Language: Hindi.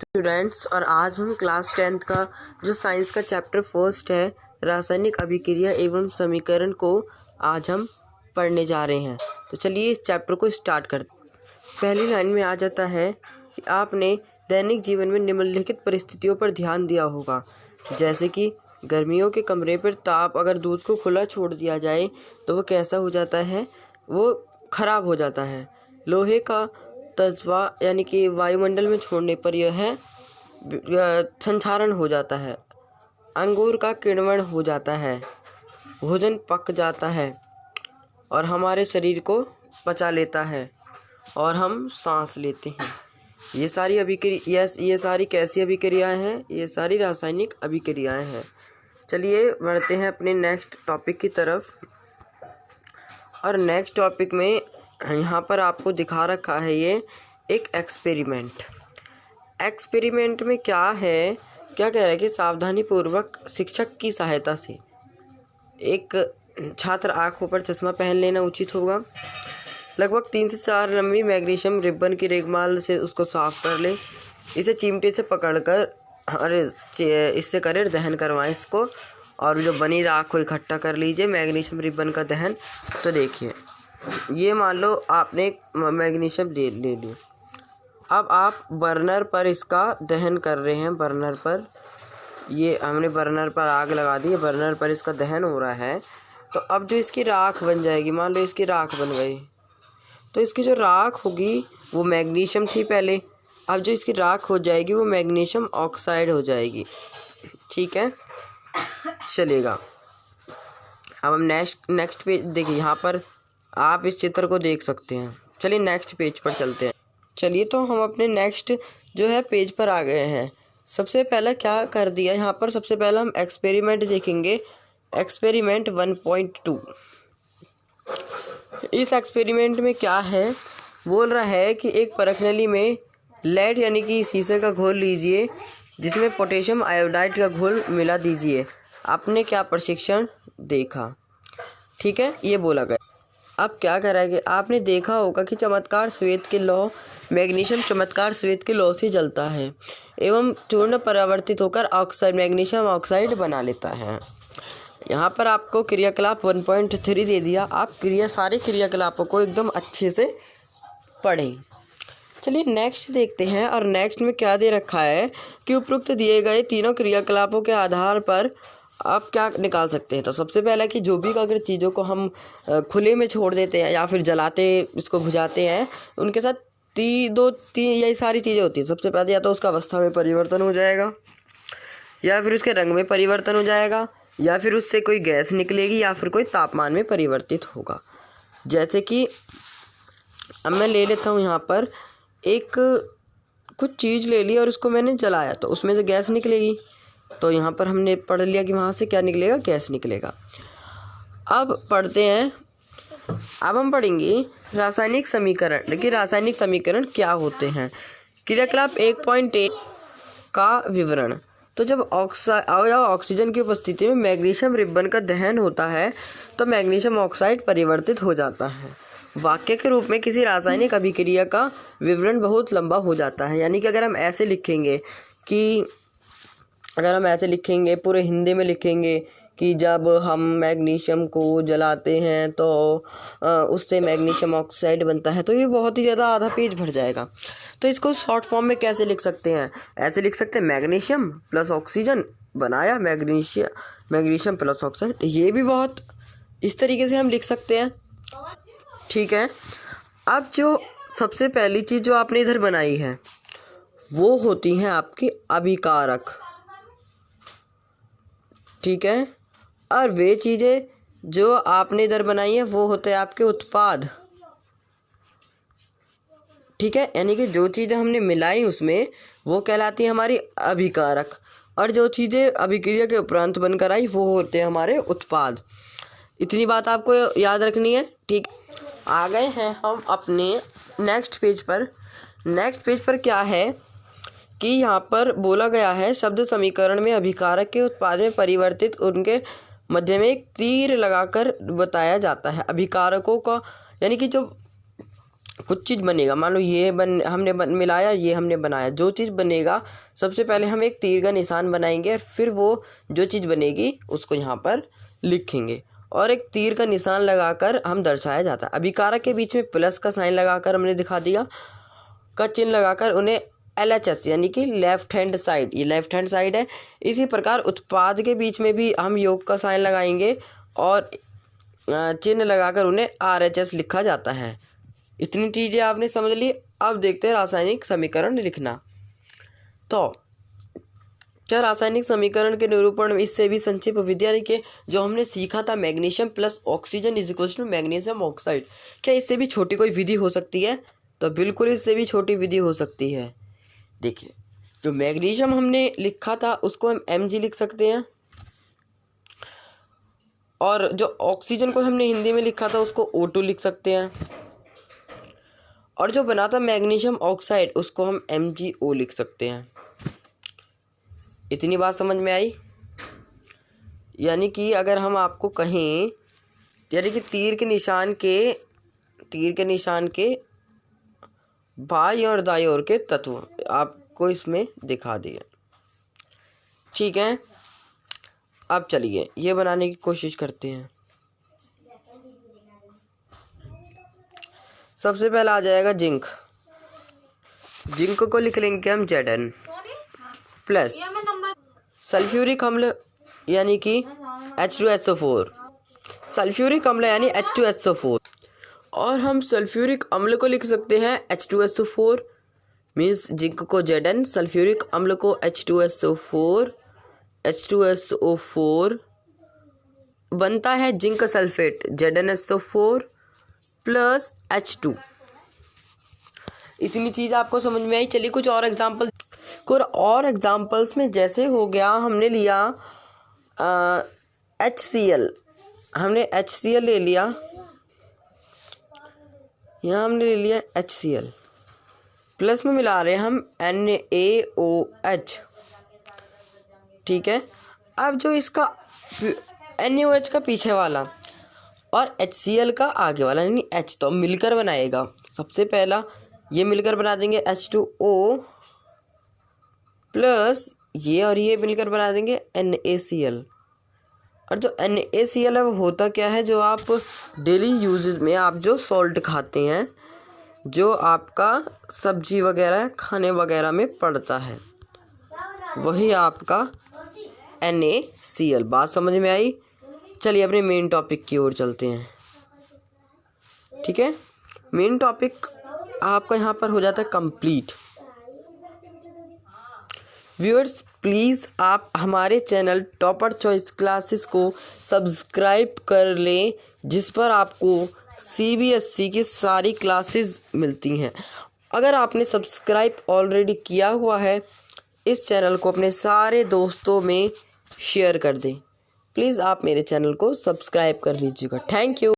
स्टूडेंट्स, और आज हम क्लास 10th का जो साइंस का चैप्टर फर्स्ट है रासायनिक अभिक्रिया एवं समीकरण को आज हम पढ़ने जा रहे हैं। तो चलिए इस चैप्टर को स्टार्ट करते हैं। पहली लाइन में आ जाता है कि आपने दैनिक जीवन में निम्नलिखित परिस्थितियों पर ध्यान दिया होगा, जैसे कि गर्मियों के कमरे पर ताप अगर दूध को खुला छोड़ दिया जाए तो वो कैसा हो जाता है, वो खराब हो जाता है। लोहे का तत्वा यानी कि वायुमंडल में छोड़ने पर यह संक्षारण हो जाता है। अंगूर का किण्वन हो जाता है, भोजन पक जाता है और हमारे शरीर को पचा लेता है और हम सांस लेते हैं। ये सारी अभिक्रिया ये सारी कैसी अभिक्रियाएं हैं? ये सारी रासायनिक अभिक्रियाएं हैं। चलिए बढ़ते हैं अपने नेक्स्ट टॉपिक की तरफ। और नेक्स्ट टॉपिक में यहाँ पर आपको दिखा रखा है ये एक एक्सपेरिमेंट में क्या है, क्या कह रहा है कि सावधानी पूर्वक शिक्षक की सहायता से एक छात्र आँखों पर चश्मा पहन लेना उचित होगा। लगभग 3 से 4 लंबी मैग्नीशियम रिबन की रेगमाल से उसको साफ कर ले। इसे चिमटे से पकड़कर इससे करें दहन करवाएं इसको, और जो बनी राख को इकट्ठा कर लीजिए मैग्नीशियम रिबन का दहन। तो देखिए, ये मान लो आपने एक मैग्नीशियम ले लिया। अब आप बर्नर पर इसका दहन कर रहे हैं। बर्नर पर ये हमने बर्नर पर आग लगा दी है, बर्नर पर इसका दहन हो रहा है। तो अब जो इसकी राख बन जाएगी, मान लो इसकी राख बन गई, तो इसकी जो राख होगी वो मैग्नीशियम थी पहले, अब जो इसकी राख हो जाएगी वो मैग्नीशियम ऑक्साइड हो जाएगी। ठीक है, चलेगा। अब हम नेक्स्ट पेज देखिए, यहाँ पर आप इस चित्र को देख सकते हैं। चलिए नेक्स्ट पेज पर चलते हैं। चलिए, तो हम अपने नेक्स्ट जो है पेज पर आ गए हैं। सबसे पहला क्या कर दिया यहाँ पर, सबसे पहला हम एक्सपेरिमेंट देखेंगे, एक्सपेरिमेंट 1.2। इस एक्सपेरिमेंट में क्या है, बोल रहा है कि एक परखनली में लेड यानी कि शीशे का घोल लीजिए, जिसमें पोटेशियम आयोडाइड का घोल मिला दीजिए। आपने क्या प्रशिक्षण देखा? ठीक है, ये बोला गया। अब क्या करेंगे, आपने देखा होगा कि चमत्कार श्वेत के लौ मैग्नीशियम चमत्कार श्वेत के लौ से जलता है एवं चूर्ण परावर्तित होकर ऑक्साइड मैग्नीशियम ऑक्साइड बना लेता है। यहाँ पर आपको क्रियाकलाप 1.3 दे दिया। आप सारे क्रियाकलापों को एकदम अच्छे से पढ़ें। चलिए नेक्स्ट देखते हैं। और नेक्स्ट में क्या दे रखा है कि उपरोक्त दिए गए तीनों क्रियाकलापों के आधार पर आप क्या निकाल सकते हैं। तो सबसे पहला कि जो भी अगर चीज़ों को हम खुले में छोड़ देते हैं या फिर जलाते इसको बुझाते हैं, उनके साथ तीन यही सारी चीज़ें होती हैं। सबसे पहले या तो उसका अवस्था में परिवर्तन हो जाएगा, या फिर उसके रंग में परिवर्तन हो जाएगा, या फिर उससे कोई गैस निकलेगी, या फिर कोई तापमान में परिवर्तित होगा। जैसे कि अब मैं ले लेता हूँ यहाँ पर एक कुछ चीज़ ले ली और उसको मैंने जलाया, तो उसमें से गैस निकलेगी। तो यहाँ पर हमने पढ़ लिया कि वहाँ से क्या निकलेगा, गैस निकलेगा। अब पढ़ते हैं, अब हम पढ़ेंगे रासायनिक समीकरण। देखिए रासायनिक समीकरण क्या होते हैं। क्रियाकलाप 1.1 का विवरण। तो जब ऑक्सीजन की उपस्थिति में मैग्नीशियम रिबन का दहन होता है तो मैग्नीशियम ऑक्साइड परिवर्तित हो जाता है। वाक्य के रूप में किसी रासायनिक अभिक्रिया का विवरण बहुत लंबा हो जाता है। यानी कि अगर हम ऐसे लिखेंगे पूरे हिंदी में लिखेंगे कि जब हम मैग्नीशियम को जलाते हैं तो उससे मैग्नीशियम ऑक्साइड बनता है, तो ये बहुत ही ज़्यादा आधा पेज भर जाएगा। तो इसको शॉर्ट फॉर्म में कैसे लिख सकते हैं? ऐसे लिख सकते हैं, मैग्नीशियम प्लस ऑक्सीजन बनाया मैग्नीशियम प्लस ऑक्साइड। ये भी बहुत इस तरीके से हम लिख सकते हैं। ठीक है, अब जो सबसे पहली चीज़ जो आपने इधर बनाई है वो होती हैं आपकी अभिकारक। ठीक है, और वे चीज़ें जो आपने इधर बनाई है वो होते हैं आपके उत्पाद। ठीक है, यानी कि जो चीज़ें हमने मिलाई उसमें वो कहलाती हैं हमारी अभिकारक, और जो चीज़ें अभिक्रिया के उपरांत बनकर आई वो होते हैं हमारे उत्पाद। इतनी बात आपको याद रखनी है। ठीक, आ गए हैं हम अपने नेक्स्ट पेज पर। नेक्स्ट पेज पर क्या है कि यहाँ पर बोला गया है, शब्द समीकरण में अभिकारक के उत्पाद में परिवर्तित उनके मध्य में एक तीर लगाकर बताया जाता है। अभिकारकों का यानी कि जो कुछ चीज़ बनेगा, मान लो ये मिलाया, ये हमने बनाया, जो चीज़ बनेगा सबसे पहले हम एक तीर का निशान बनाएंगे और फिर वो जो चीज़ बनेगी उसको यहाँ पर लिखेंगे और एक तीर का निशान लगाकर हम दर्शाया जाता है। अभिकारक के बीच में प्लस का साइन लगाकर हमने दिखा दिया, का चिन्ह लगाकर उन्हें LHS यानी कि लेफ्ट हैंड साइड, ये लेफ्ट हैंड साइड है। इसी प्रकार उत्पाद के बीच में भी हम योग का साइन लगाएंगे और चिन्ह लगाकर उन्हें RHS लिखा जाता है। इतनी चीज़ें आपने समझ ली। अब देखते हैं रासायनिक समीकरण लिखना। तो क्या रासायनिक समीकरण के निरूपण इससे भी संक्षिप्त विधि यानी कि जो हमने सीखा था magnesium plus oxygen is equal to magnesium oxide, क्या इससे भी छोटी कोई विधि हो सकती है? तो बिल्कुल इससे भी छोटी विधि हो सकती है। देखिए, जो मैग्नीशियम हमने लिखा था उसको हम Mg लिख सकते हैं और जो ऑक्सीजन को हमने हिंदी में लिखा था उसको O2 लिख सकते हैं और जो बना था मैग्नीशियम ऑक्साइड उसको हम MgO लिख सकते हैं। इतनी बात समझ में आई? यानी कि अगर हम आपको कहें, यानी कि तीर के निशान के बाईं और दाईं ओर के तत्व आपको इसमें दिखा दिए। ठीक है, अब चलिए ये बनाने की कोशिश करते हैं। सबसे पहला आ जाएगा जिंक। जिंक को लिख लेंगे हम Zn प्लस सल्फ्यूरिक अम्ल यानी कि H2SO4, सल्फ्यूरिक अम्ल यानी H2SO4 और हम सल्फ्यूरिक अम्ल को लिख सकते हैं H2SO4 मीन्स जिंक को Zn, सल्फ्यूरिक अम्ल को H2SO4 बनता है zinc sulphate ZnSO4 plus H2। इतनी चीज़ आपको समझ में आई। चलिए कुछ और एग्जाम्पल्स में जैसे हो गया, हमने लिया HCl, हमने HCl ले लिया, यहाँ हमने ले लिया HCl प्लस में मिला रहे हैं हम NaOH। ठीक है, अब जो इसका NaOH का पीछे वाला और HCl का आगे वाला यानी H तो मिलकर बनाएगा। सबसे पहला ये मिलकर बना देंगे H2O प्लस ये और ये मिलकर बना देंगे NaCl। और जो NaCl है वो होता क्या है, जो आप डेली यूजेस में आप जो सॉल्ट खाते हैं, जो आपका सब्जी वगैरह खाने वगैरह में पड़ता है, वही आपका NaCl। बात समझ में आई? चलिए अपने मेन टॉपिक की ओर चलते हैं। ठीक है, मेन टॉपिक आपका यहाँ पर हो जाता है कंप्लीट। व्यूअर्स प्लीज़ आप हमारे चैनल टॉपर चॉइस क्लासेस को सब्सक्राइब कर लें, जिस पर आपको CBSE की सारी क्लासेस मिलती हैं। अगर आपने सब्सक्राइब ऑलरेडी किया हुआ है, इस चैनल को अपने सारे दोस्तों में शेयर कर दें। प्लीज़ आप मेरे चैनल को सब्सक्राइब कर लीजिएगा। Thank you.